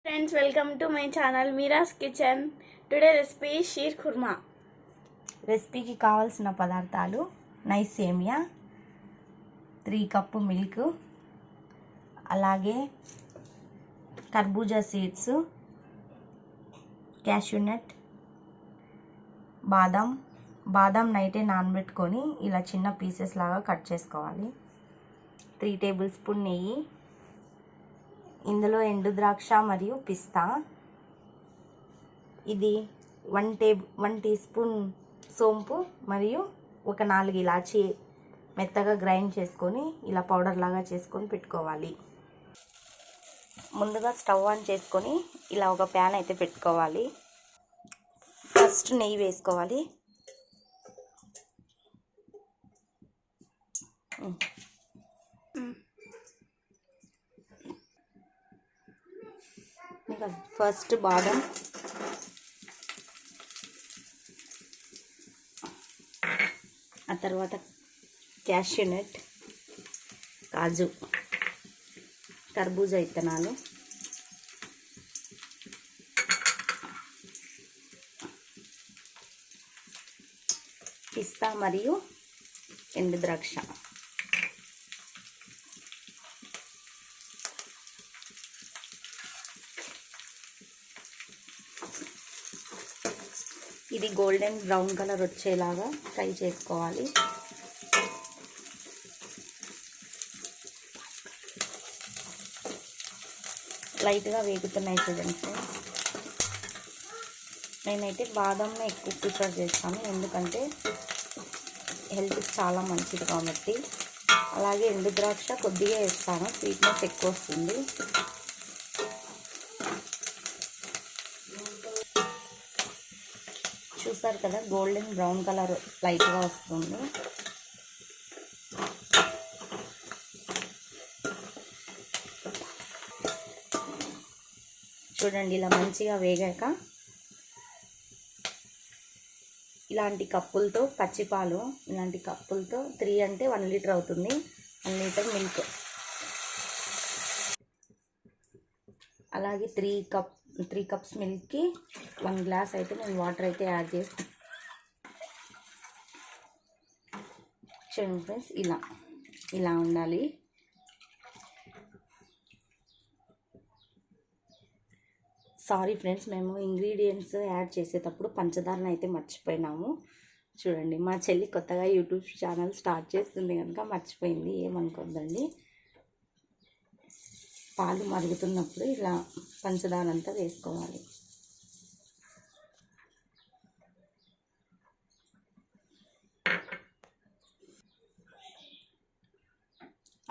Friends, welcome to my channel Mira's Kitchen. Today recipe is sheer khurma. రెసిపీకి కావాల్సిన పదార్థాలు nice సేమియా, 3 cup milk, అలాగే కర్బూజా సీడ్స్, క్యాష్యూ నట్, బాదం నైటే నానబెట్టుకొని ఇలా చిన్న పీసెస్ లాగా కట్ చేసుకోవాలి. 3 టేబుల్ స్పూన్ నెయ్యి, ఇందులో ఎండు ద్రాక్ష మరియు పిస్తా, ఇది 1 టీ స్పూన్ సోంపు మరియు ఒక 4 ఇలాచీ మెత్తగా గ్రైండ్ చేసుకొని ఇలా పౌడర్ లాగా చేసుకొని పెట్టుకోవాలి. ముందుగా స్టవ్ ఆన్ చేసుకొని ఇలా ఒక ప్యాన్ అయితే పెట్టుకోవాలి. ఫస్ట్ నెయ్యి వేసుకోవాలి. ఫస్ట్ బాదం, ఆ తర్వాత క్యాష్యూ నట్, కాజు, కర్బూజా విత్తనాలు, పిస్తా మరియు ఎండు ద్రాక్ష. ఇది గోల్డెన్ బ్రౌన్ కలర్ వచ్చేలాగా ఫ్రై చేసుకోవాలి. లైట్గా వేగుతున్నాయి చూడండి ఫ్రెండ్స్. నేనైతే బాదంని ఎక్కువ ప్రిఫర్ చేస్తాను, ఎందుకంటే హెల్త్కి చాలా మంచిది కాబట్టి. అలాగే ఎండు ద్రాక్ష కొద్దిగా వేస్తాను, స్వీట్నెస్ ఎక్కువ వస్తుంది. చూసారు కదా, గోల్డెన్ బ్రౌన్ కలర్ లైట్గా వస్తుంది. చూడండి, ఇలా మంచిగా వేగాక ఇలాంటి కప్పులతో పచ్చిపాలు, ఇలాంటి కప్పులతో 3 అంటే 1 లీటర్ అవుతుంది. 1 లీటర్ మిల్క్, అలాగే 3 కప్స్ మిల్క్కి 1 గ్లాస్ అయితే నేను వాటర్ అయితే యాడ్ చేస్తాను. చూడండి ఫ్రెండ్స్, ఇలా ఉండాలి. సారీ ఫ్రెండ్స్, మేము ఇంగ్రీడియంట్స్ యాడ్ చేసేటప్పుడు పంచదారను అయితే మర్చిపోయినాము. చూడండి, మా చెల్లి కొత్తగా యూట్యూబ్ ఛానల్ స్టార్ట్ చేస్తుంది కనుక మర్చిపోయింది, ఏమనుకోద్దండి. పాలు మరుగుతున్నప్పుడు ఇలా పంచదార అంతా వేసుకోవాలి.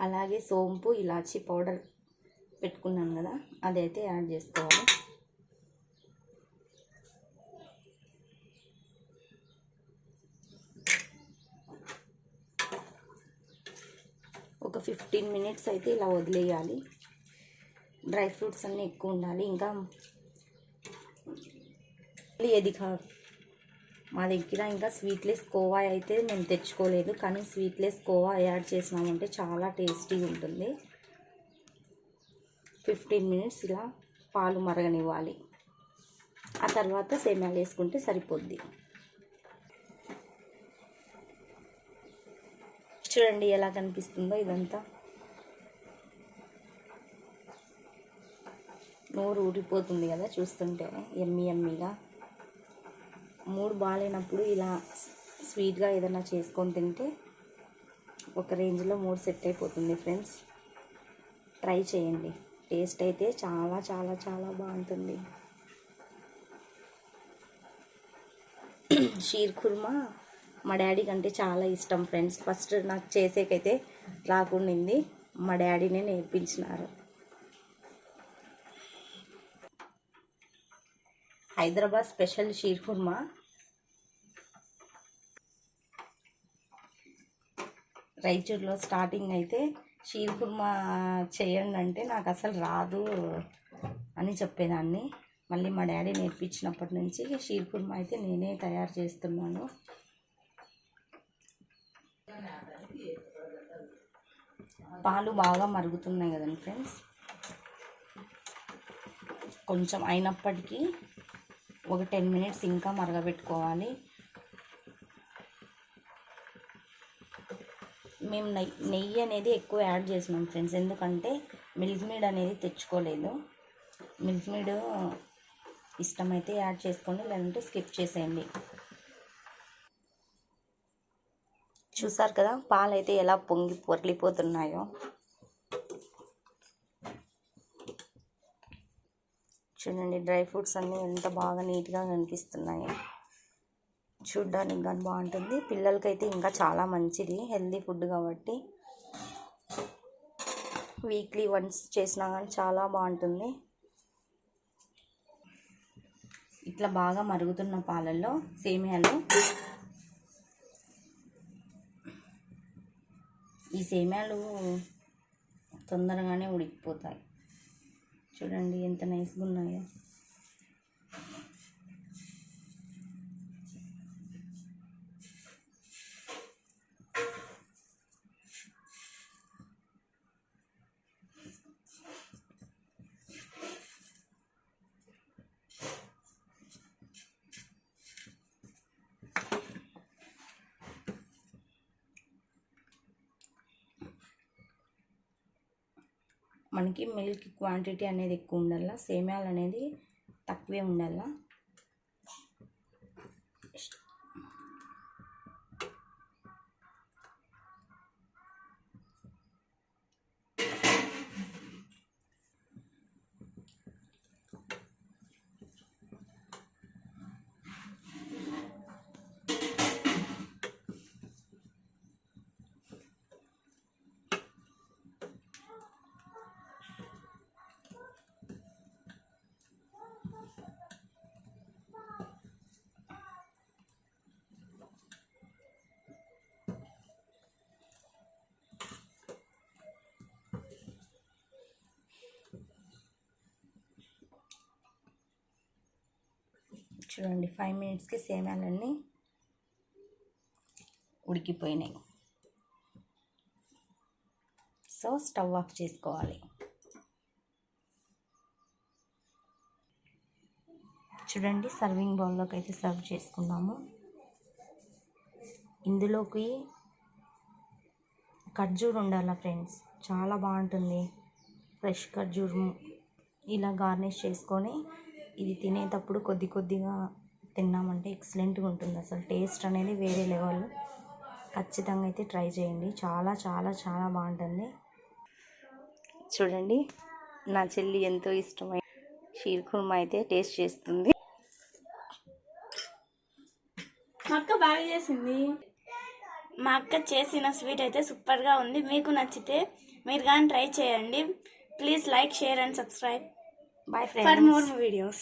అలాగే సోంపు, ఇలాచీ పౌడర్ పెట్టుకున్నాను కదా, అదైతే యాడ్ చేసుకోవాలి. ఒక 15 మినిట్స్ అయితే ఇలా వదిలేయాలి. డ్రై ఫ్రూట్స్ అన్నీ ఎక్కువ ఉండాలి. ఇంకా మా దగ్గర ఇంకా స్వీట్లెస్ కోవా అయితే మేము తెచ్చుకోలేదు, కానీ స్వీట్లెస్ కోవా యాడ్ చేసినామంటే చాలా టేస్టీగా ఉంటుంది. 15 మినిట్స్ ఇలా పాలు మరగనివ్వాలి. ఆ తర్వాత సేమ్యాలు వేసుకుంటే సరిపోద్ది. చూడండి ఎలా కనిపిస్తుందో ఇదంతా. నోరు ఊరిపోతుంది కదా చూస్తుంటే, ఎమ్మీగా. మూడ్ బాగాలేనప్పుడు ఇలా స్వీట్గా ఏదైనా చేసుకొని తింటే ఒక రేంజ్లో మూడ్ సెట్ అయిపోతుంది ఫ్రెండ్స్. ట్రై చేయండి, టేస్ట్ అయితే చాలా చాలా చాలా బాగుంటుంది. షీర్ ఖుర్మా మా డాడీకి అంటే చాలా ఇష్టం ఫ్రెండ్స్. ఫస్ట్ నాకు చేసేకైతే రాకుండింది, మా డాడీనే నేర్పించినారు. హైదరాబాద్ స్పెషల్ షీర్ ఖుర్మా. రాయచూరులో స్టార్టింగ్ అయితే షీర్ ఖుర్మా చేయండి అంటే నాకు అసలు రాదు అని చెప్పేదాన్ని. మళ్ళీ మా డాడీ నేర్పించినప్పటి నుంచి షీర్ ఖుర్మా అయితే నేనే తయారు చేస్తున్నాను. పాలు బాగా మరుగుతున్నాయి కదండి ఫ్రెండ్స్. కొంచెం అయినప్పటికీ ఒక 10 మినిట్స్ ఇంకా మరగబెట్టుకోవాలి. మేము నెయ్యి అనేది ఎక్కువ యాడ్ చేసినాం ఫ్రెండ్స్, ఎందుకంటే మిల్క్ మేడ్ అనేది తెచ్చుకోలేదు. మిల్క్ మేడ్ ఇష్టమైతే యాడ్ చేసుకోండి, లేదంటే స్కిప్ చేసేయండి. చూసారు కదా పాలు అయితే ఎలా పొంగి పొర్లిపోతున్నాయో. చూడండి డ్రై ఫ్రూట్స్ అన్నీ ఎంత బాగా నీట్గా కనిపిస్తున్నాయి. చూడ్డానికి కానీ బాగుంటుంది. పిల్లలకైతే ఇంకా చాలా మంచిది, హెల్దీ ఫుడ్ కాబట్టి వీక్లీ వన్స్ చేసినా కానీ చాలా బాగుంటుంది. ఇట్లా బాగా మరుగుతున్న పాలల్లో ఈ సేమ్యాలు తొందరగానే ఉడికిపోతాయి. చూడండి ఎంత నైస్గా ఉన్నాయో. మనకి మిల్క్ క్వాంటిటీ అనేది ఎక్కువ ఉండాల, సేమ్యాలు అనేది తక్కువే ఉండాల. చూడండి 5 మినిట్స్కి సేమ్యాలన్నీ ఉడికిపోయినాయి. సో స్టవ్ ఆఫ్ చేసుకోవాలి. చూడండి సర్వింగ్ బౌల్లోకి అయితే సర్వ్ చేసుకున్నాము. ఇందులోకి ఖర్జూర్ ఉండాలి ఫ్రెండ్స్, చాలా బాగుంటుంది. ఫ్రెష్ ఖర్జూర్ ఇలా గార్నిష్ చేసుకొని ఇది తినేటప్పుడు కొద్దిగా తిన్నామంటే ఎక్సలెంట్గా ఉంటుంది. అసలు టేస్ట్ అనేది వేరే లెవెల్. ఖచ్చితంగా అయితే ట్రై చేయండి, చాలా చాలా చాలా బాగుంటుంది. చూడండి నా చెల్లి ఎంతో ఇష్టమైన షీర్ కుర్మా అయితే టేస్ట్ చేస్తుంది. మా అక్క బాగా చేసింది. మా అక్క చేసిన స్వీట్ అయితే సూపర్గా ఉంది. మీకు నచ్చితే మీరు కానీ ట్రై చేయండి. Please like, share and subscribe bye for friends. more videos.